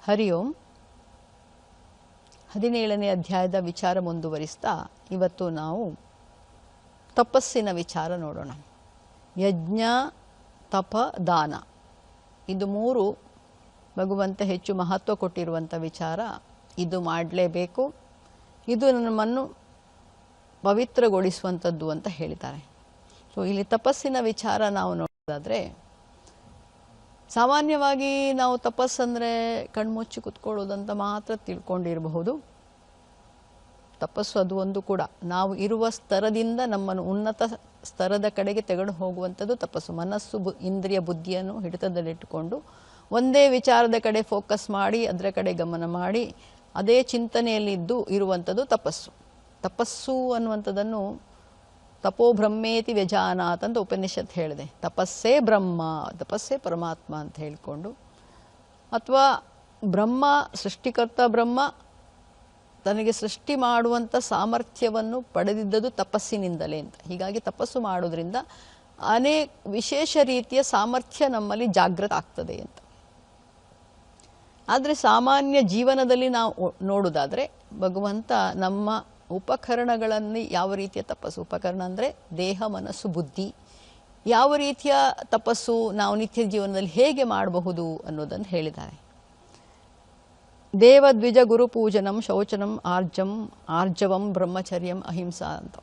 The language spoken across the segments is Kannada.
ಹರಿ ಓಂ. 17ನೇ ಅಧ್ಯಾಯದ ವಿಚಾರ ಮುಂದುವರಿಸ್ತಾ ಇವತ್ತು ನಾವು ತಪಸ್ಸಿನ ವಿಚಾರ ನೋಡೋಣ. ಯಜ್ಞ, ತಪ, ದಾನ, ಇದು ಮೂರು ಭಗವಂತ ಹೆಚ್ಚು ಮಹತ್ವ ಕೊಟ್ಟಿರುವಂಥ ವಿಚಾರ. ಇದು ಮಾಡಲೇಬೇಕು, ಇದು ನಮ್ಮನ್ನು ಪವಿತ್ರಗೊಳಿಸುವಂಥದ್ದು ಅಂತ ಹೇಳಿದ್ದಾರೆ. ಸೊ ಇಲ್ಲಿ ತಪಸ್ಸಿನ ವಿಚಾರ ನಾವು ನೋಡೋದಾದರೆ, ಸಾಮಾನ್ಯವಾಗಿ ನಾವು ತಪಸ್ಸಂದರೆ ಕಣ್ಮುಚ್ಚಿ ಕುತ್ಕೊಳ್ಳೋದಂತ ಮಾತ್ರ ತಿಳ್ಕೊಂಡಿರಬಹುದು. ತಪಸ್ಸು ಅದು ಒಂದು ಕೂಡ. ನಾವು ಇರುವ ಸ್ತರದಿಂದ ನಮ್ಮನ್ನು ಉನ್ನತ ಸ್ತರದ ಕಡೆಗೆ ತೆಗೆದು ಹೋಗುವಂಥದ್ದು ತಪಸ್ಸು. ಮನಸ್ಸು ಇಂದ್ರಿಯ ಬುದ್ಧಿಯನ್ನು ಹಿಡಿತದಲ್ಲಿಟ್ಟುಕೊಂಡು ಒಂದೇ ವಿಚಾರದ ಕಡೆ ಫೋಕಸ್ ಮಾಡಿ ಅದರ ಕಡೆ ಗಮನ ಮಾಡಿ ಅದೇ ಚಿಂತನೆಯಲ್ಲಿದ್ದು ಇರುವಂಥದ್ದು ತಪಸ್ಸು. ತಪಸ್ಸು ಅನ್ನುವಂಥದ್ದನ್ನು ತಪೋ ಬ್ರಹ್ಮೇತಿ ವ್ಯಜಾನಾತ್ ಅಂತ ಉಪನಿಷತ್ ಹೇಳಿದೆ. ತಪಸ್ಸೇ ಬ್ರಹ್ಮ, ತಪಸ್ಸೇ ಪರಮಾತ್ಮ ಅಂತ ಹೇಳಿಕೊಂಡು, ಅಥವಾ ಬ್ರಹ್ಮ ಸೃಷ್ಟಿಕರ್ತ ಬ್ರಹ್ಮ ತನಗೆ ಸೃಷ್ಟಿ ಮಾಡುವಂಥ ಸಾಮರ್ಥ್ಯವನ್ನು ಪಡೆದಿದ್ದದು ತಪಸ್ಸಿನಿಂದಲೇ ಅಂತ. ಹೀಗಾಗಿ ತಪಸ್ಸು ಮಾಡೋದ್ರಿಂದ ಅನೇಕ ವಿಶೇಷ ರೀತಿಯ ಸಾಮರ್ಥ್ಯ ನಮ್ಮಲ್ಲಿ ಜಾಗೃತ ಆಗ್ತದೆ ಅಂತ. ಆದರೆ ಸಾಮಾನ್ಯ ಜೀವನದಲ್ಲಿ ನಾವು ನೋಡೋದಾದರೆ ಭಗವಂತ ನಮ್ಮ ಉಪಕರಣಗಳಲ್ಲಿ ಯಾವ ರೀತಿಯ ತಪಸ್ಸು, ಉಪಕರಣ ಅಂದರೆ ದೇಹ, ಮನಸ್ಸು, ಬುದ್ಧಿ, ಯಾವ ರೀತಿಯ ತಪಸ್ಸು ನಾವು ನಿತ್ಯ ಜೀವನದಲ್ಲಿ ಹೇಗೆ ಮಾಡಬಹುದು ಅನ್ನೋದನ್ನು ಹೇಳಿದ್ದಾರೆ. ದೇವದ್ವಿಜ ಗುರು ಪೂಜನಂ ಶೌಚನಂ ಆರ್ಜವಂ ಬ್ರಹ್ಮಚರ್ಯಂ ಅಹಿಂಸಾ ಅಂತ.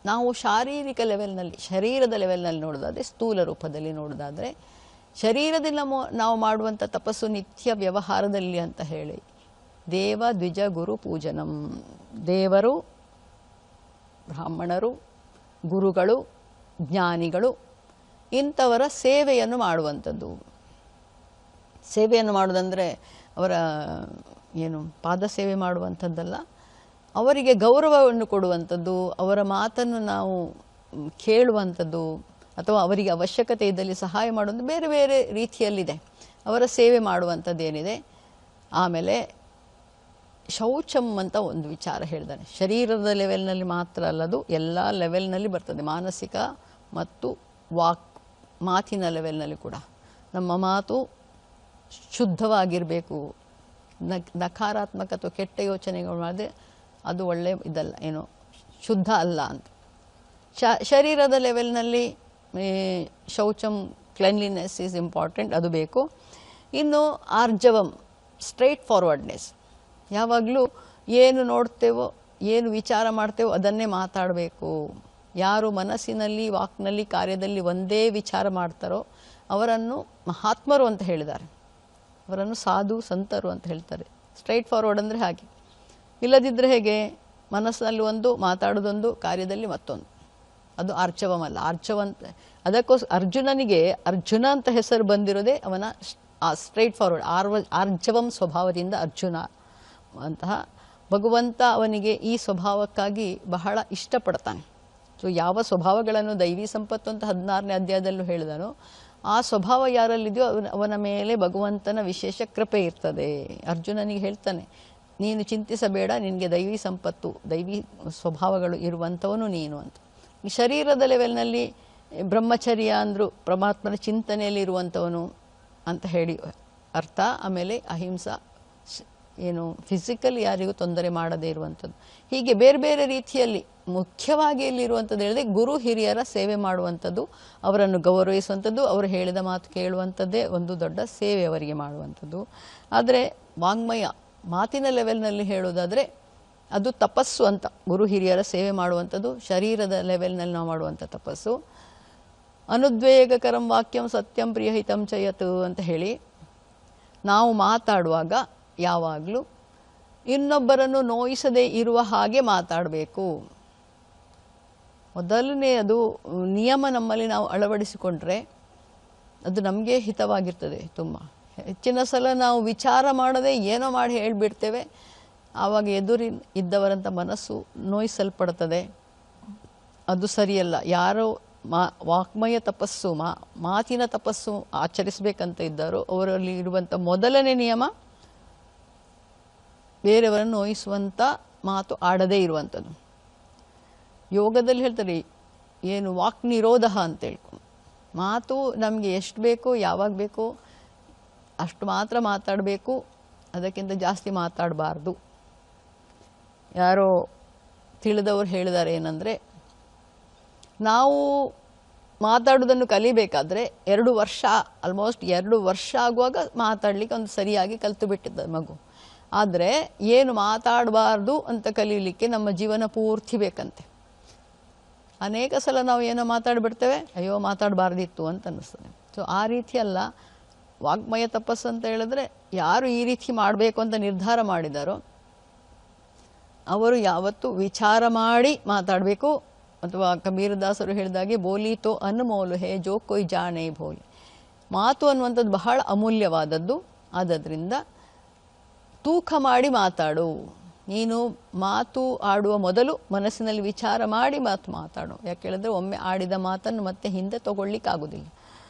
ನಾವು ಶಾರೀರಿಕ ಲೆವೆಲ್ನಲ್ಲಿ, ಶರೀರದ ಲೆವೆಲ್ನಲ್ಲಿ ನೋಡೋದಾದರೆ, ಸ್ಥೂಲ ರೂಪದಲ್ಲಿ ನೋಡೋದಾದರೆ, ಶರೀರದಿಂದ ನಾವು ಮಾಡುವಂಥ ತಪಸ್ಸು ನಿತ್ಯ ವ್ಯವಹಾರದಲ್ಲಿ ಅಂತ ಹೇಳಿ ದೇವ ದ್ವಿಜ ಗುರು ಪೂಜನಂ. ದೇವರು, ಬ್ರಾಹ್ಮಣರು, ಗುರುಗಳು, ಜ್ಞಾನಿಗಳು ಇಂಥವರ ಸೇವೆಯನ್ನು ಮಾಡುವಂಥದ್ದು. ಸೇವೆಯನ್ನು ಮಾಡೋದಂದರೆ ಅವರ ಪಾದ ಸೇವೆ ಮಾಡುವಂಥದ್ದಲ್ಲ, ಅವರಿಗೆ ಗೌರವವನ್ನು ಕೊಡುವಂಥದ್ದು, ಅವರ ಮಾತನ್ನು ನಾವು ಕೇಳುವಂಥದ್ದು, ಅಥವಾ ಅವರಿಗೆ ಅವಶ್ಯಕತೆ ಇದ್ದಲ್ಲಿ ಸಹಾಯ ಮಾಡುವಂಥ ಬೇರೆ ಬೇರೆ ರೀತಿಯಲ್ಲಿದೆ. ಅವರ ಸೇವೆ ಮಾಡುವಂಥದ್ದು ಏನಿದೆ. ಆಮೇಲೆ ಶೌಚಂ ಅಂತ ಒಂದು ವಿಚಾರ ಹೇಳಿದ್ದಾನೆ. ಶರೀರದ ಲೆವೆಲ್ನಲ್ಲಿ ಮಾತ್ರ ಅಲ್ಲದು, ಎಲ್ಲ ಲೆವೆಲ್ನಲ್ಲಿ ಬರ್ತದೆ. ಮಾನಸಿಕ ಮತ್ತು ಮಾತಿನ ಲೆವೆಲ್ನಲ್ಲಿ ಕೂಡ ನಮ್ಮ ಮಾತು ಶುದ್ಧವಾಗಿರಬೇಕು. ನಕಾರಾತ್ಮಕ ಅಥವಾ ಕೆಟ್ಟ ಯೋಚನೆಗಳು ಮಾಡಿದ್ರೆ ಅದು ಒಳ್ಳೆ ಇದಲ್ಲ, ಶುದ್ಧ ಅಲ್ಲ ಅಂತ. ಶರೀರದ ಲೆವೆಲ್ನಲ್ಲಿ ಶೌಚಂ, ಕ್ಲೆನ್ಲಿನೆಸ್ ಈಸ್ ಇಂಪಾರ್ಟೆಂಟ್, ಅದು ಬೇಕು. ಇನ್ನು ಆರ್ಜವಂ, ಸ್ಟ್ರೈಟ್ ಫಾರ್ವರ್ಡ್ನೆಸ್. ಯಾವಾಗಲೂ ಏನು ನೋಡ್ತೇವೋ, ಏನು ವಿಚಾರ ಮಾಡ್ತೇವೋ ಅದನ್ನೇ ಮಾತಾಡಬೇಕು. ಯಾರು ಮನಸ್ಸಿನಲ್ಲಿ, ವಾಕ್ನಲ್ಲಿ, ಕಾರ್ಯದಲ್ಲಿ ಒಂದೇ ವಿಚಾರ ಮಾಡ್ತಾರೋ ಅವರನ್ನು ಮಹಾತ್ಮರು ಅಂತ ಹೇಳಿದ್ದಾರೆ. ಅವರನ್ನು ಸಾಧು ಸಂತರು ಅಂತ ಹೇಳ್ತಾರೆ. ಸ್ಟ್ರೈಟ್ ಫಾರ್ವರ್ಡ್ ಅಂದರೆ ಹಾಗೆ. ಇಲ್ಲದಿದ್ದರೆ ಹೇಗೆ, ಮನಸ್ಸಿನಲ್ಲಿ ಒಂದು, ಮಾತಾಡೋದೊಂದು, ಕಾರ್ಯದಲ್ಲಿ ಮತ್ತೊಂದು. ಅದು ಆರ್ಜವಮಲ್ಲ. ಆರ್ಜವಂತ, ಅದಕ್ಕೋಸ್ಕರ ಅರ್ಜುನನಿಗೆ ಅರ್ಜುನ ಅಂತ ಹೆಸರು ಬಂದಿರೋದೇ ಅವನ ಸ್ಟ್ರೈಟ್ ಫಾರ್ವರ್ಡ್, ಆರ್ಜವಂ ಸ್ವಭಾವದಿಂದ ಅರ್ಜುನ ಅಂತಹ. ಭಗವಂತ ಅವನಿಗೆ ಈ ಸ್ವಭಾವಕ್ಕಾಗಿ ಬಹಳ ಇಷ್ಟಪಡ್ತಾನೆ. ಸೊ ಯಾವ ಸ್ವಭಾವಗಳನ್ನು ದೈವಿ ಸಂಪತ್ತು ಅಂತ 16ನೇ ಅಧ್ಯಾಯದಲ್ಲೂ ಹೇಳಿದನೋ ಆ ಸ್ವಭಾವ ಯಾರಲ್ಲಿದೆಯೋ ಅವನ ಮೇಲೆ ಭಗವಂತನ ವಿಶೇಷ ಕೃಪೆ ಇರ್ತದೆ. ಅರ್ಜುನನಿಗೆ ಹೇಳ್ತಾನೆ, ನೀನು ಚಿಂತಿಸಬೇಡ, ನಿನಗೆ ದೈವಿ ಸಂಪತ್ತು, ದೈವಿ ಸ್ವಭಾವಗಳು ಇರುವಂಥವನು ನೀನು ಅಂತ. ಈ ಶರೀರದ ಲೆವೆಲ್ನಲ್ಲಿ ಬ್ರಹ್ಮಚರ್ಯ ಅಂದರು ಪರಮಾತ್ಮನ ಚಿಂತನೆಯಲ್ಲಿ ಇರುವಂಥವನು ಅಂತ ಹೇಳಿ ಅರ್ಥ. ಆಮೇಲೆ ಅಹಿಂಸಾ, ಫಿಸಿಕಲ್ ಯಾರಿಗೂ ತೊಂದರೆ ಮಾಡದೇ ಇರುವಂಥದ್ದು. ಹೀಗೆ ಬೇರೆ ಬೇರೆ ರೀತಿಯಲ್ಲಿ ಮುಖ್ಯವಾಗಿ ಇಲ್ಲಿರುವಂಥದ್ದು ಹೇಳಿದೆ, ಗುರು ಹಿರಿಯರ ಸೇವೆ ಮಾಡುವಂಥದ್ದು, ಅವರನ್ನು ಗೌರವಿಸುವಂಥದ್ದು, ಅವರು ಹೇಳಿದ ಮಾತು ಕೇಳುವಂಥದ್ದೇ ಒಂದು ದೊಡ್ಡ ಸೇವೆ ಅವರಿಗೆ ಮಾಡುವಂಥದ್ದು. ಆದರೆ ವಾಂಗ್ಮಯ, ಮಾತಿನ ಲೆವೆಲ್ನಲ್ಲಿ ಹೇಳೋದಾದರೆ ಅದು ತಪಸ್ಸು ಅಂತ, ಗುರು ಹಿರಿಯರ ಸೇವೆ ಮಾಡುವಂಥದ್ದು ಶರೀರದ ಲೆವೆಲ್ನಲ್ಲಿ ನಾವು ಮಾಡುವಂಥ ತಪಸ್ಸು. ಅನುದ್ವೇಗಕರಂ ವಾಕ್ಯಂ ಸತ್ಯಂ ಪ್ರಿಯಹಿತಂ ಚಯತ್ ಅಂತ ಹೇಳಿ ನಾವು ಮಾತಾಡುವಾಗ ಯಾವಾಗಲೂ ಇನ್ನೊಬ್ಬರನ್ನು ನೋಯಿಸದೇ ಇರುವ ಹಾಗೆ ಮಾತಾಡಬೇಕು. ಮೊದಲನೇ ಅದು ನಿಯಮ ನಮ್ಮಲ್ಲಿ ನಾವು ಅಳವಡಿಸಿಕೊಂಡ್ರೆ ಅದು ನಮಗೆ ಹಿತವಾಗಿರ್ತದೆ. ತುಂಬ ಹೆಚ್ಚಿನ ಸಲ ನಾವು ವಿಚಾರ ಮಾಡದೆ ಏನೋ ಮಾಡಿ ಹೇಳಿಬಿಡ್ತೇವೆ, ಆವಾಗ ಇದ್ದವರಂಥ ಮನಸ್ಸು ನೋಯಿಸಲ್ಪಡ್ತದೆ. ಅದು ಸರಿಯಲ್ಲ. ಯಾರೋ ವಾಕ್ಮಯ ತಪಸ್ಸು ಮಾತಿನ ತಪಸ್ಸು ಆಚರಿಸಬೇಕಂತ ಇದ್ದಾರೋ ಅವರಲ್ಲಿ ಇರುವಂಥ ಮೊದಲನೇ ನಿಯಮ ಬೇರೆಯವರನ್ನು ನೋಯಿಸುವಂಥ ಮಾತು ಆಡದೇ ಇರುವಂಥದ್ದು. ಯೋಗದಲ್ಲಿ ಹೇಳ್ತಾರೆ ಏನು ವಾಕ್ ನಿರೋಧ ಅಂತ ಹೇಳ್ಕೊಂಡು, ಮಾತು ನಮಗೆ ಎಷ್ಟು ಬೇಕೋ ಯಾವಾಗ ಬೇಕೋ ಅಷ್ಟು ಮಾತ್ರ ಮಾತಾಡಬೇಕು, ಅದಕ್ಕಿಂತ ಜಾಸ್ತಿ ಮಾತಾಡಬಾರ್ದು. ಯಾರೋ ತಿಳಿದವರು ಹೇಳಿದ್ದಾರೆ ಏನಂದರೆ, ನಾವು ಮಾತಾಡೋದನ್ನು ಕಲಿಬೇಕಾದ್ರೆ 2 ವರ್ಷ ಆಲ್ಮೋಸ್ಟ್ 2 ವರ್ಷ ಆಗುವಾಗ ಮಾತಾಡಲಿಕ್ಕೆ ಒಂದು ಸರಿಯಾಗಿ ಕಲಿತು ಬಿಟ್ಟಿದ್ದ ಮಗು. ಆದರೆ ಏನು ಮಾತಾಡಬಾರ್ದು ಅಂತ ಕಲೀಲಿಕ್ಕೆ ನಮ್ಮ ಜೀವನ ಪೂರ್ತಿ ಬೇಕಂತೆ. ಅನೇಕ ಸಲ ನಾವು ಏನೋ ಮಾತಾಡಿಬಿಡ್ತೇವೆ, ಅಯ್ಯೋ ಮಾತಾಡಬಾರ್ದಿತ್ತು ಅಂತ ಅನ್ನಿಸ್ತದೆ. ಸೊ ಆ ರೀತಿ ಅಲ್ಲ. ವಾಗ್ಮಯ ತಪಸ್ಸು ಅಂತ ಹೇಳಿದ್ರೆ ಯಾರು ಈ ರೀತಿ ಮಾಡಬೇಕು ಅಂತ ನಿರ್ಧಾರ ಮಾಡಿದಾರೋ ಅವರು ಯಾವತ್ತೂ ವಿಚಾರ ಮಾಡಿ ಮಾತಾಡಬೇಕು. ಅಥವಾ ಕಬೀರದಾಸರು ಹೇಳಿದಾಗೆ ಬೋಲಿ ತೋ ಅನ್ಮೋಲು ಹೇ ಜೋ ಕೊಯ್ ಜಾಣೆ ಬೋಲಿ. ಮಾತು ಅನ್ನುವಂಥದ್ದು ಬಹಳ ಅಮೂಲ್ಯವಾದದ್ದು. ಆದದ್ರಿಂದ ತೂಕ ಮಾಡಿ ಮಾತಾಡು. ನೀನು ಮಾತು ಆಡುವ ಮೊದಲು ಮನಸ್ಸಿನಲ್ಲಿ ವಿಚಾರ ಮಾಡಿ ಮಾತಾಡು. ಯಾಕೆ ಹೇಳಿದ್ರೆ ಒಮ್ಮೆ ಆಡಿದ ಮಾತನ್ನು ಮತ್ತೆ ಹಿಂದೆ ತಗೊಳ್ಳಿಕ್ಕಾಗೋದಿಲ್ಲ.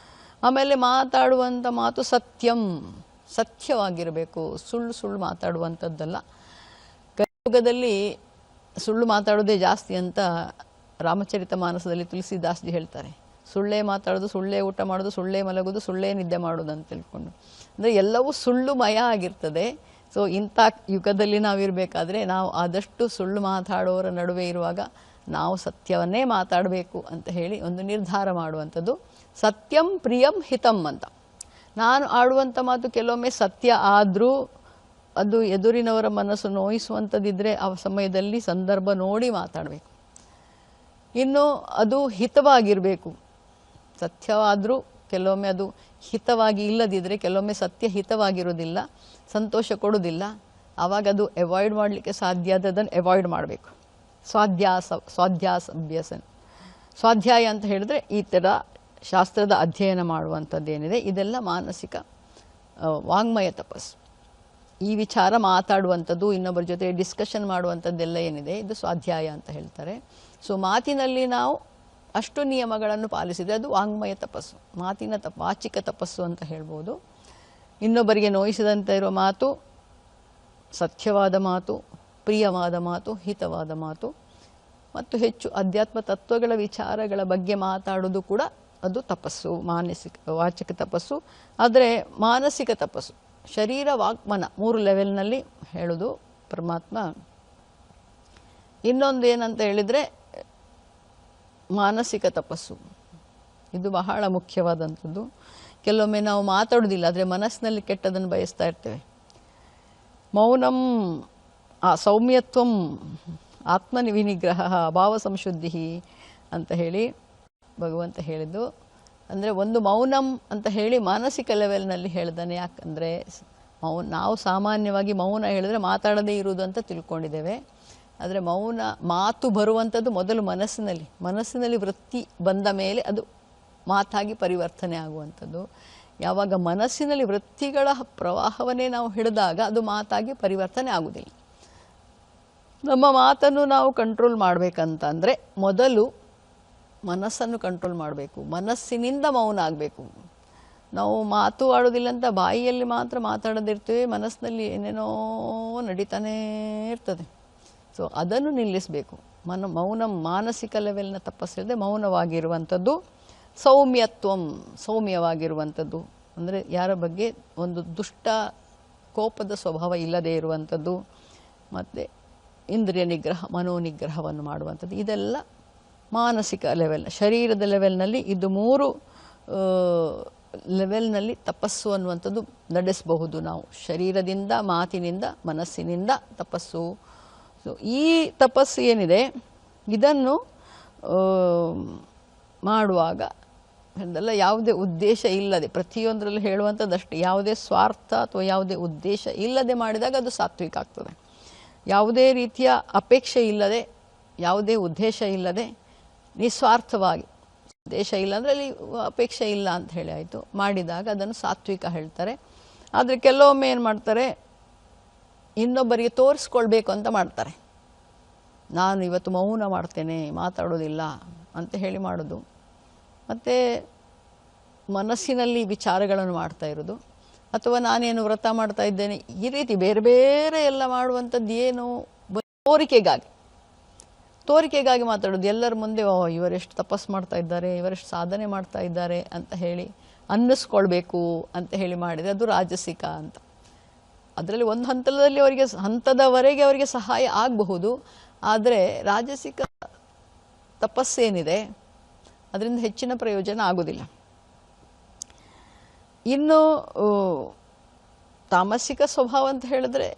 ಆಮೇಲೆ ಮಾತಾಡುವಂಥ ಮಾತು ಸತ್ಯವಾಗಿರಬೇಕು. ಸುಳ್ಳು ಮಾತಾಡುವಂಥದ್ದಲ್ಲ. ಕಲಿಯುಗದಲ್ಲಿ ಸುಳ್ಳು ಮಾತಾಡೋದೇ ಜಾಸ್ತಿ ಅಂತ ರಾಮಚರಿತ ಮಾನಸದಲ್ಲಿ ತುಳಸಿದಾಸ್ಜಿ ಹೇಳ್ತಾರೆ. ಸುಳ್ಳೇ ಮಾತಾಡೋದು, ಸುಳ್ಳೇ ಊಟ ಮಾಡೋದು, ಸುಳ್ಳೇ ಮಲಗೋದು, ಸುಳ್ಳೇ ನಿದ್ದೆ ಮಾಡೋದು ಅಂತ ತಿಳ್ಕೊಂಡು, ಅಂದರೆ ಎಲ್ಲವೂ ಸುಳ್ಳುಮಯ ಆಗಿರ್ತದೆ. ಸೊ ಇಂಥ ಯುಗದಲ್ಲಿ ನಾವಿರಬೇಕಾದ್ರೆ ನಾವು ಆದಷ್ಟು ಸುಳ್ಳು ಮಾತಾಡೋರ ನಡುವೆ ಇರುವಾಗ ನಾವು ಸತ್ಯವನ್ನೇ ಮಾತಾಡಬೇಕು ಅಂತ ಹೇಳಿ ಒಂದು ನಿರ್ಧಾರ ಮಾಡುವಂಥದ್ದು. ಸತ್ಯಂ ಪ್ರಿಯಂ ಹಿತಂ ಅಂತ. ನಾನು ಆಡುವಂಥ ಮಾತು ಕೆಲವೊಮ್ಮೆ ಸತ್ಯ ಆದರೂ ಅದು ಎದುರಿನವರ ಮನಸ್ಸು ನೋಯಿಸುವಂಥದ್ದಿದ್ದರೆ ಆ ಸಮಯದಲ್ಲಿ ಸಂದರ್ಭ ನೋಡಿ ಮಾತಾಡಬೇಕು. ಇನ್ನು ಅದು ಹಿತವಾಗಿರಬೇಕು. ಸತ್ಯವಾದರೂ ಕೆಲವೊಮ್ಮೆ ಅದು ಹಿತವಾಗಿ ಇಲ್ಲದಿದ್ದರೆ, ಕೆಲವೊಮ್ಮೆ ಸತ್ಯ ಹಿತವಾಗಿರೋದಿಲ್ಲ, ಸಂತೋಷ ಕೊಡೋದಿಲ್ಲ. ಆವಾಗ ಅದು ಅವಾಯ್ಡ್ ಮಾಡಲಿಕ್ಕೆ ಸಾಧ್ಯ ಆದದನ್ನು ಅವಾಯ್ಡ್ ಮಾಡಬೇಕು. ಸ್ವಾಧ್ಯಾಯ ಅಂತ ಹೇಳಿದ್ರೆ ಈ ಥರ ಶಾಸ್ತ್ರದ ಅಧ್ಯಯನ ಮಾಡುವಂಥದ್ದೇನಿದೆ ಇದೆಲ್ಲ ಮಾನಸಿಕ ವಾಂಗ್ಮಯ ತಪಸ್ಸು. ಈ ವಿಚಾರ ಮಾತಾಡುವಂಥದ್ದು, ಇನ್ನೊಬ್ಬರ ಜೊತೆ ಡಿಸ್ಕಷನ್ ಮಾಡುವಂಥದ್ದೆಲ್ಲ ಏನಿದೆ ಇದು ಸ್ವಾಧ್ಯಾಯ ಅಂತ ಹೇಳ್ತಾರೆ. ಸೊ ಮಾತಿನಲ್ಲಿ ನಾವು ಅಷ್ಟು ನಿಯಮಗಳನ್ನು ಪಾಲಿಸಿದರೆ ಅದು ವಾಂಗ್ಮಯ ತಪಸ್ಸು, ಮಾತಿನ ವಾಚಿಕ ತಪಸ್ಸು ಅಂತ ಹೇಳ್ಬೋದು. ಇನ್ನೊಬ್ಬರಿಗೆ ನೋಯಿಸದಂತೆ ಇರುವ ಮಾತು, ಸತ್ಯವಾದ ಮಾತು, ಪ್ರಿಯವಾದ ಮಾತು, ಹಿತವಾದ ಮಾತು ಮತ್ತು ಹೆಚ್ಚು ಅಧ್ಯಾತ್ಮ ತತ್ವಗಳ ವಿಚಾರಗಳ ಬಗ್ಗೆ ಮಾತಾಡೋದು ಕೂಡ ಅದು ತಪಸ್ಸು, ಮಾನಸಿಕ ವಾಚಿಕ ತಪಸ್ಸು. ಆದರೆ ಮಾನಸಿಕ ತಪಸ್ಸು ಶರೀರ ವಾಕ್ಮನ 3 ಲೆವೆಲ್ನಲ್ಲಿ ಹೇಳೋದು ಪರಮಾತ್ಮ. ಇನ್ನೊಂದು ಏನಂತ ಹೇಳಿದರೆ ಮಾನಸಿಕ ತಪಸ್ಸು, ಇದು ಬಹಳ ಮುಖ್ಯವಾದಂಥದ್ದು. ಕೆಲವೊಮ್ಮೆ ನಾವು ಮಾತಾಡೋದಿಲ್ಲ, ಆದರೆ ಮನಸ್ಸಿನಲ್ಲಿ ಕೆಟ್ಟದನ್ನು ಬಯಸ್ತಾ ಇರ್ತೇವೆ. ಮೌನಂ ಸೌಮ್ಯತ್ವಂ ಆತ್ಮವಿನಿಗ್ರಹ ಭಾವ ಸಂಶುದ್ಧಿ ಅಂತ ಹೇಳಿ ಭಗವಂತ ಹೇಳಿದ್ದು. ಅಂದರೆ ಒಂದು ಮೌನಂ ಅಂತ ಹೇಳಿ ಮಾನಸಿಕ ಲೆವೆಲ್ನಲ್ಲಿ ಹೇಳ್ದಾನೆ. ಯಾಕಂದರೆ ನಾವು ಸಾಮಾನ್ಯವಾಗಿ ಮೌನ ಹೇಳಿದ್ರೆ ಮಾತಾಡದೇ ಇರುವುದು ಅಂತ ತಿಳ್ಕೊಂಡಿದ್ದೇವೆ. ಆದರೆ ಮಾತು ಬರುವಂಥದ್ದು ಮೊದಲು ಮನಸ್ಸಿನಲ್ಲಿ ವೃತ್ತಿ ಬಂದ ಮೇಲೆ ಅದು ಮಾತಾಗಿ ಪರಿವರ್ತನೆ ಆಗುವಂಥದ್ದು. ಯಾವಾಗ ಮನಸ್ಸಿನಲ್ಲಿ ವೃತ್ತಿಗಳ ಪ್ರವಾಹವನ್ನೇ ನಾವು ಹಿಡಿದಾಗ ಅದು ಮಾತಾಗಿ ಪರಿವರ್ತನೆ ಆಗುವುದಿಲ್ಲ. ನಮ್ಮ ಮಾತನ್ನು ನಾವು ಕಂಟ್ರೋಲ್ ಮಾಡಬೇಕಂತಂದರೆ ಮೊದಲು ಮನಸ್ಸನ್ನು ಕಂಟ್ರೋಲ್ ಮಾಡಬೇಕು. ಮನಸ್ಸಿನಿಂದ ಮೌನ ಆಗಬೇಕು. ನಾವು ಮಾತು ಆಡೋದಿಲ್ಲ ಅಂತ ಬಾಯಿಯಲ್ಲಿ ಮಾತ್ರ ಮಾತಾಡೋದಿರ್ತೀವಿ, ಮನಸ್ಸಿನಲ್ಲಿ ಏನೇನೋ ನಡೀತಾನೇ ಇರ್ತದೆ. ಸೊ ಅದನ್ನು ನಿಲ್ಲಿಸಬೇಕು. ಮಾನಸಿಕ ಲೆವೆಲ್ನ ತಪಸ್ಸಿಲ್ಲದೆ ಮೌನವಾಗಿರುವಂಥದ್ದು. ಸೌಮ್ಯವಾಗಿರುವಂಥದ್ದು ಅಂದರೆ ಯಾರ ಬಗ್ಗೆ ಒಂದು ದುಷ್ಟ ಕೋಪದ ಸ್ವಭಾವ ಇಲ್ಲದೇ ಇರುವಂಥದ್ದು, ಮತ್ತು ಇಂದ್ರಿಯ ನಿಗ್ರಹ, ಮನೋನಿಗ್ರಹವನ್ನು ಮಾಡುವಂಥದ್ದು. ಇದೆಲ್ಲ ಮಾನಸಿಕ ಲೆವೆಲ್. ಶರೀರದ ಲೆವೆಲ್ನಲ್ಲಿ ಇದು 3 ಲೆವೆಲ್ನಲ್ಲಿ ತಪಸ್ಸು ಅನ್ನುವಂಥದ್ದು ನಡೆಸಬಹುದು ನಾವು. ಶರೀರದಿಂದ, ಮಾತಿನಿಂದ, ಮನಸ್ಸಿನಿಂದ ತಪಸ್ಸು. ಸೊ ಈ ತಪಸ್ಸು ಏನಿದೆ ಇದನ್ನು ಮಾಡುವಾಗ ಅದೆಲ್ಲ ಯಾವುದೇ ಉದ್ದೇಶ ಇಲ್ಲದೆ, ಪ್ರತಿಯೊಂದರಲ್ಲೂ ಹೇಳುವಂಥದ್ದಷ್ಟೇ, ಯಾವುದೇ ಸ್ವಾರ್ಥ ಅಥವಾ ಯಾವುದೇ ಉದ್ದೇಶ ಇಲ್ಲದೆ ಮಾಡಿದಾಗ ಅದು ಸಾತ್ವಿಕ ಆಗ್ತದೆ. ಯಾವುದೇ ರೀತಿಯ ಅಪೇಕ್ಷೆ ಇಲ್ಲದೆ, ಯಾವುದೇ ಉದ್ದೇಶ ಇಲ್ಲದೆ ನಿಸ್ವಾರ್ಥವಾಗಿ, ಉದ್ದೇಶ ಇಲ್ಲ ಅಂದರೆ ಅಲ್ಲಿ ಅಪೇಕ್ಷೆ ಇಲ್ಲ ಅಂತ ಹೇಳಿ ಆಯಿತು, ಮಾಡಿದಾಗ ಅದನ್ನು ಸಾತ್ವಿಕ ಹೇಳ್ತಾರೆ. ಆದರೆ ಕೆಲವೊಮ್ಮೆ ಏನು ಮಾಡ್ತಾರೆ, ಇನ್ನೊಬ್ಬರಿಗೆ ತೋರಿಸ್ಕೊಳ್ಬೇಕು ಅಂತ ಮಾಡ್ತಾರೆ. ನಾನು ಇವತ್ತು ಮೌನ ಮಾಡ್ತೇನೆ, ಮಾತಾಡೋದಿಲ್ಲ ಅಂತ ಹೇಳಿ ಮಾಡೋದು. ಮತ್ತು ಮನಸ್ಸಿನಲ್ಲಿ ವಿಚಾರಗಳನ್ನು ಮಾಡ್ತಾ ಇರೋದು, ಅಥವಾ ನಾನೇನು ವ್ರತ ಮಾಡ್ತಾ ಇದ್ದೇನೆ, ಈ ರೀತಿ ಬೇರೆ ಬೇರೆ ಎಲ್ಲ ಮಾಡುವಂಥದ್ದು ಏನು ತೋರಿಕೆಗಾಗಿ ಮಾತಾಡೋದು. ಎಲ್ಲರ ಮುಂದೆ ಇವರೆಷ್ಟು ತಪಸ್ಸು ಮಾಡ್ತಾ ಇದ್ದಾರೆ, ಇವರೆಷ್ಟು ಸಾಧನೆ ಮಾಡ್ತಾ ಇದ್ದಾರೆ ಅಂತ ಹೇಳಿ ಅನ್ನಿಸ್ಕೊಳ್ಬೇಕು ಅಂತ ಹೇಳಿ ಮಾಡಿದರೆ ಅದು ರಾಜಸಿಕ ಅಂತ. ಅದರಲ್ಲಿ ಒಂದು ಹಂತದವರೆಗೆ ಅವರಿಗೆ ಸಹಾಯ ಆಗಬಹುದು. ಆದರೆ ರಾಜಸಿಕ ತಪಸ್ಸೇನಿದೆ ಅದರಿಂದ ಹೆಚ್ಚಿನ ಪ್ರಯೋಜನ ಆಗೋದಿಲ್ಲ. ಇನ್ನು ತಾಮಸಿಕ ಸ್ವಭಾವ ಅಂತ ಹೇಳಿದ್ರೆ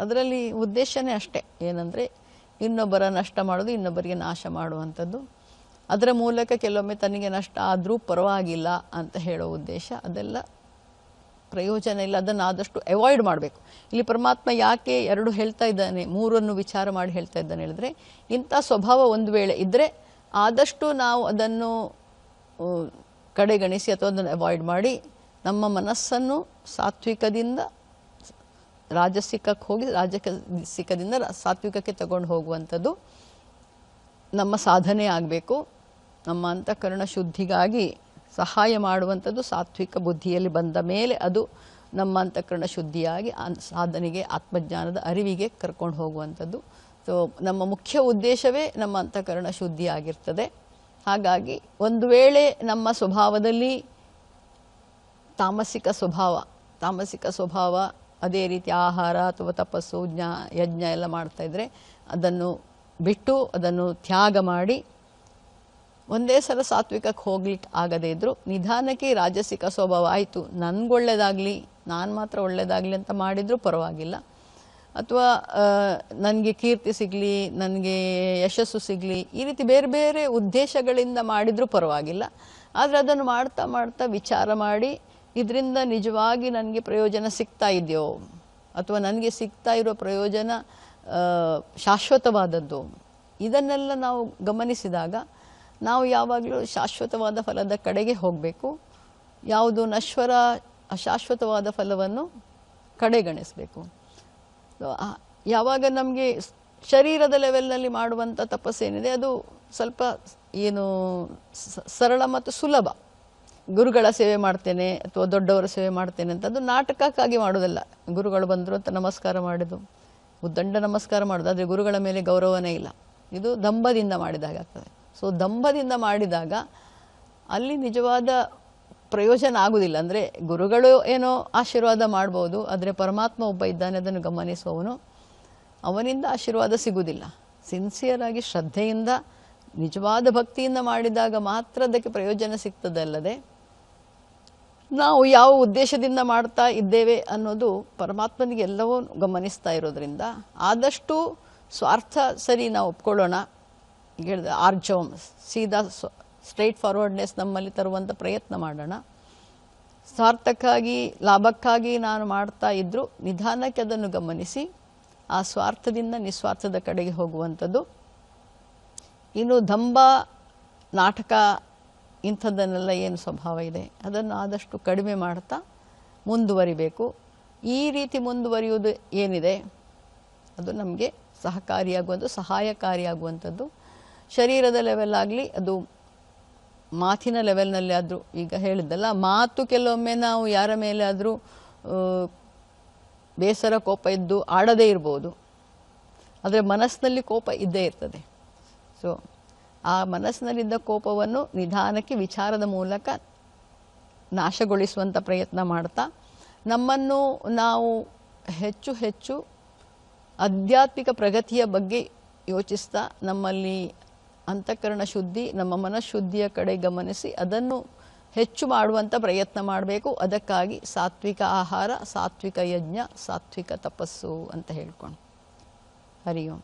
ಅದರಲ್ಲಿ ಉದ್ದೇಶನೇ ಅಷ್ಟೇ, ಏನಂದರೆ ಇನ್ನೊಬ್ಬರ ನಷ್ಟ ಮಾಡೋದು, ಇನ್ನೊಬ್ಬರಿಗೆ ನಾಶ ಮಾಡುವಂಥದ್ದು. ಅದರ ಮೂಲಕ ಕೆಲವೊಮ್ಮೆ ತನಗೆ ನಷ್ಟ ಆದರೂ ಪರವಾಗಿಲ್ಲ ಅಂತ ಹೇಳೋ ಉದ್ದೇಶ, ಅದೆಲ್ಲ ಪ್ರಯೋಜನ ಇಲ್ಲ. ಅದನ್ನು ಆದಷ್ಟು ಅವಾಯ್ಡ್ ಮಾಡಬೇಕು. ಇಲ್ಲಿ ಪರಮಾತ್ಮ ಯಾಕೆ ಎರಡು ಹೇಳ್ತಾ ಇದ್ದಾನೆ, ಮೂರನ್ನು ವಿಚಾರ ಮಾಡಿ ಹೇಳ್ತಾ ಇದ್ದಾನೆ ಹೇಳಿದ್ರೆ, ಇಂಥ ಸ್ವಭಾವ ಒಂದು ವೇಳೆ ಇದ್ದರೆ ಆದಷ್ಟು ನಾವು ಅದನ್ನು ಕಡೆಗಣಿಸಿ ಅಥವಾ ಅದನ್ನು ಅವಾಯ್ಡ್ ಮಾಡಿ ನಮ್ಮ ಮನಸ್ಸನ್ನು ಸಾತ್ವಿಕದಿಂದ ರಾಜಸಿಕಕ್ಕೆ ಹೋಗಿ ರಾಜಸಿಕದಿಂದ ಸಾತ್ವಿಕಕ್ಕೆ ತಗೊಂಡು ಹೋಗುವಂಥದ್ದು ನಮ್ಮ ಸಾಧನೆ ಆಗಬೇಕು. ನಮ್ಮ ಅಂತಃಕರಣ ಶುದ್ಧಿಗಾಗಿ ಸಹಾಯ ಮಾಡುವಂಥದ್ದು ಸಾತ್ವಿಕ ಬುದ್ಧಿಯಲ್ಲಿ ಬಂದ ಮೇಲೆ ಅದು ನಮ್ಮ ಅಂತಃಕರಣ ಶುದ್ಧಿಯಾಗಿ ಸಾಧನೆಗೆ, ಆತ್ಮಜ್ಞಾನದ ಅರಿವಿಗೆ ಕರ್ಕೊಂಡು ಹೋಗುವಂಥದ್ದು. ಸೊ ನಮ್ಮ ಮುಖ್ಯ ಉದ್ದೇಶವೇ ನಮ್ಮ ಅಂತಃಕರಣ ಶುದ್ಧಿ ಆಗಿರ್ತದೆ. ಹಾಗಾಗಿ ಒಂದು ವೇಳೆ ನಮ್ಮ ಸ್ವಭಾವದಲ್ಲಿ ತಾಮಸಿಕ ಸ್ವಭಾವ ಅದೇ ರೀತಿ ಆಹಾರ ಅಥವಾ ತಪಸ್ಸು, ಯಜ್ಞ ಎಲ್ಲ ಮಾಡ್ತಾ ಇದ್ದರೆ ಅದನ್ನು ಬಿಟ್ಟು, ಅದನ್ನು ತ್ಯಾಗ ಮಾಡಿ ಒಂದೇ ಸಲ ಸಾತ್ವಿಕಕ್ಕೆ ಹೋಗ್ಲಿಕ್ಕೆ ಆಗದೇ ಇದ್ದರೂ ನಿಧಾನಕ್ಕೆ ರಾಜಸಿಕ ಸ್ವಭಾವ ಆಯಿತು, ನನಗೊಳ್ಳೆಯದಾಗಲಿ, ನಾನು ಮಾತ್ರ ಒಳ್ಳೆಯದಾಗಲಿ ಅಂತ ಮಾಡಿದರೂ ಪರವಾಗಿಲ್ಲ, ಅಥವಾ ನನಗೆ ಕೀರ್ತಿ ಸಿಗಲಿ, ನನಗೆ ಯಶಸ್ಸು ಸಿಗಲಿ, ಈ ರೀತಿ ಬೇರೆ ಬೇರೆ ಉದ್ದೇಶಗಳಿಂದ ಮಾಡಿದರೂ ಪರವಾಗಿಲ್ಲ. ಆದರೆ ಅದನ್ನು ಮಾಡ್ತಾ ಮಾಡ್ತಾ ವಿಚಾರ ಮಾಡಿ ಇದರಿಂದ ನಿಜವಾಗಿ ನನಗೆ ಪ್ರಯೋಜನ ಸಿಗ್ತಾ ಇದೆಯೋ, ಅಥವಾ ನನಗೆ ಸಿಗ್ತಾ ಇರೋ ಪ್ರಯೋಜನ ಶಾಶ್ವತವಾದದ್ದು, ಇದನ್ನೆಲ್ಲ ನಾವು ಗಮನಿಸಿದಾಗ ನಾವು ಯಾವಾಗಲೂ ಶಾಶ್ವತವಾದ ಫಲದ ಕಡೆಗೆ ಹೋಗಬೇಕು. ಯಾವುದು ನಶ್ವರ ಅಶಾಶ್ವತವಾದ ಫಲವನ್ನು ಕಡೆಗಣಿಸಬೇಕು. ಯಾವಾಗ ನಮಗೆ ಶರೀರದ ಲೆವೆಲ್ನಲ್ಲಿ ಮಾಡುವಂಥ ತಪಸ್ಸೇನಿದೆ ಅದು ಸ್ವಲ್ಪ ಏನು ಸರಳ ಮತ್ತು ಸುಲಭ. ಗುರುಗಳ ಸೇವೆ ಮಾಡ್ತೇನೆ ಅಥವಾ ದೊಡ್ಡವರ ಸೇವೆ ಮಾಡ್ತೇನೆ ಅಂತ ಅದು ನಾಟಕಕ್ಕಾಗಿ ಮಾಡೋದಲ್ಲ. ಗುರುಗಳು ಬಂದರು ಅಂತ ನಮಸ್ಕಾರ ಮಾಡೋದು, ಉದ್ದಂಡ ನಮಸ್ಕಾರ ಮಾಡೋದು, ಆದರೆ ಗುರುಗಳ ಮೇಲೆ ಗೌರವನೇ ಇಲ್ಲ. ಇದು ದಂಭದಿಂದ ಮಾಡಿದಾಗ ಆಗ್ತದೆ. ಸೊ ದಂಭದಿಂದ ಮಾಡಿದಾಗ ಅಲ್ಲಿ ನಿಜವಾದ ಪ್ರಯೋಜನ ಆಗುವುದಿಲ್ಲ. ಅಂದರೆ ಗುರುಗಳು ಏನೋ ಆಶೀರ್ವಾದ ಮಾಡ್ಬೋದು, ಆದರೆ ಪರಮಾತ್ಮ ಒಬ್ಬ ಇದ್ದಾನೆ, ಅದನ್ನು ಗಮನಿಸುವವನು, ಅವನಿಂದ ಆಶೀರ್ವಾದ ಸಿಗುವುದಿಲ್ಲ. ಸಿನ್ಸಿಯರ್ ಆಗಿ ಶ್ರದ್ಧೆಯಿಂದ ನಿಜವಾದ ಭಕ್ತಿಯಿಂದ ಮಾಡಿದಾಗ ಮಾತ್ರ ಅದಕ್ಕೆ ಪ್ರಯೋಜನ ಸಿಗ್ತದಲ್ಲದೆ ನಾವು ಯಾವ ಉದ್ದೇಶದಿಂದ ಮಾಡ್ತಾ ಇದ್ದೇವೆ ಅನ್ನೋದು ಪರಮಾತ್ಮನಿಗೆ ಎಲ್ಲವೂ ಗಮನಿಸ್ತಾ ಇರೋದ್ರಿಂದ ಆದಷ್ಟು ಸ್ವಾರ್ಥ ಸರಿ ನಾವು ಒಪ್ಕೊಳ್ಳೋಣ. ಹೇಳಿದೆ ಆರ್ಜವಂ, ಸೀದಾ ಸ್ಟ್ರೈಟ್ ಫಾರ್ವರ್ಡ್ನೆಸ್ ನಮ್ಮಲ್ಲಿ ತರುವಂಥ ಪ್ರಯತ್ನ ಮಾಡೋಣ. ಸ್ವಾರ್ಥಕ್ಕಾಗಿ, ಲಾಭಕ್ಕಾಗಿ ನಾನು ಮಾಡ್ತಾ ಇದ್ದರೂ ನಿಧಾನಕ್ಕೆ ಅದನ್ನು ಗಮನಿಸಿ ಆ ಸ್ವಾರ್ಥದಿಂದ ನಿಸ್ವಾರ್ಥದ ಕಡೆಗೆ ಹೋಗುವಂಥದ್ದು. ಇನ್ನು ದಂಭ, ನಾಟಕ ಇಂಥದ್ದನ್ನೆಲ್ಲ ಏನು ಸ್ವಭಾವ ಇದೆ ಅದನ್ನು ಆದಷ್ಟು ಕಡಿಮೆ ಮಾಡ್ತಾ ಮುಂದುವರಿಬೇಕು. ಈ ರೀತಿ ಮುಂದುವರಿಯುವುದು ಏನಿದೆ ಅದು ನಮಗೆ ಸಹಾಯಕಾರಿಯಾಗುವಂಥದ್ದು. ಶರೀರದ ಲೆವೆಲ್ ಆಗಲಿ, ಅದು ಮಾತಿನ ಲೆವೆಲ್ನಲ್ಲಿ ಆದರೂ, ಈಗ ಹೇಳಿದ್ದಲ್ಲ, ಮಾತು ಕೆಲವೊಮ್ಮೆ ನಾವು ಯಾರ ಮೇಲೆ ಆದರೂ ಬೇಸರ, ಕೋಪ ಇದ್ದು ಆಡದೇ ಇರ್ಬೋದು, ಆದರೆ ಮನಸ್ಸಿನಲ್ಲಿ ಕೋಪ ಇದ್ದೇ ಇರ್ತದೆ. ಸೊ ಆ ಮನಸ್ಸಿನಲ್ಲಿದ್ದ ಕೋಪವನ್ನು ನಿಧಾನಕ್ಕೆ ವಿಚಾರದ ಮೂಲಕ ನಾಶಗೊಳಿಸುವಂಥ ಪ್ರಯತ್ನ ಮಾಡ್ತಾ ನಮ್ಮನ್ನು ನಾವು ಹೆಚ್ಚು ಹೆಚ್ಚು ಆಧ್ಯಾತ್ಮಿಕ ಪ್ರಗತಿಯ ಬಗ್ಗೆ ಯೋಚಿಸ್ತಾ ನಮ್ಮಲ್ಲಿ ಅಂತಃಕರಣ ಶುದ್ಧಿ, ನಮ್ಮ ಮನಃಶುದ್ಧಿಯ ಕಡೆ ಗಮನಿಸಿ ಅದನ್ನು ಹೆಚ್ಚು ಮಾಡುವಂಥ ಪ್ರಯತ್ನ ಮಾಡಬೇಕು. ಅದಕ್ಕಾಗಿ ಸಾತ್ವಿಕ ಆಹಾರ, ಸಾತ್ವಿಕ ಯಜ್ಞ, ಸಾತ್ವಿಕ ತಪಸ್ಸು ಅಂತ ಹೇಳ್ಕೊಂಡು. ಹರಿ ಓಂ.